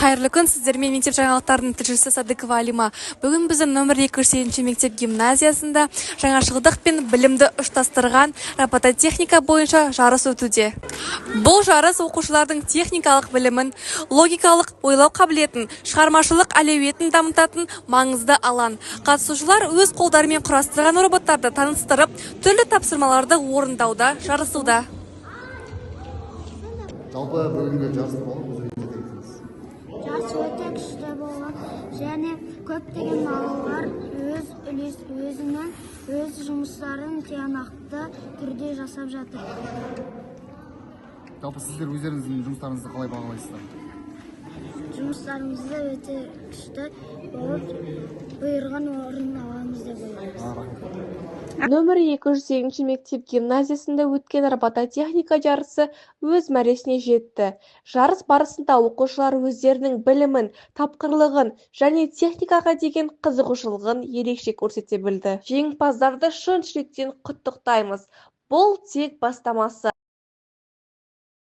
Қайырлы күн, сіздермен мектеп жаңалықтарының тілшісі Садыкова Алима. Бүгін біздің номер 208 мектеп гимназиясында жаңашылдық пен білімді ұштастырған робототехника бойынша жарыс өтуде. Бұл жарыс оқушылардың техникалық білімін, логикалық ойлау қабілетін, шығармашылық әлеуетін дамытатын маңызды алаң. Қатысушылар өз қолдарымен құрастырған роботтарды таныстырып, түрлі тапсырмаларды орындауда жарысуда. Жалпы бүгінгі жарыс туралы Жарыс өте күшті болған және көптеген балалар өз жұмыстарын тиянақты түрде жасап жатыр. Жалпы сіздер өздеріңіздің жұмыстарыңызды қалай бағалайсыздар? Жұмыстарымызды өте күшті болып, бұйырған орын аламыз деп ойлаймыз. Нөмір 208 мектеп гимназиясында өткен робототехника жарысы өз мәресіне жетті. Жарыс барысында оқушылар өздерінің білімін, тапқырлығын және техникаға деген қызығушылығын ерекше көрсете білді. Жеңімпаздарды шын жүректен құттықтаймыз. Бұл тек бастамасы.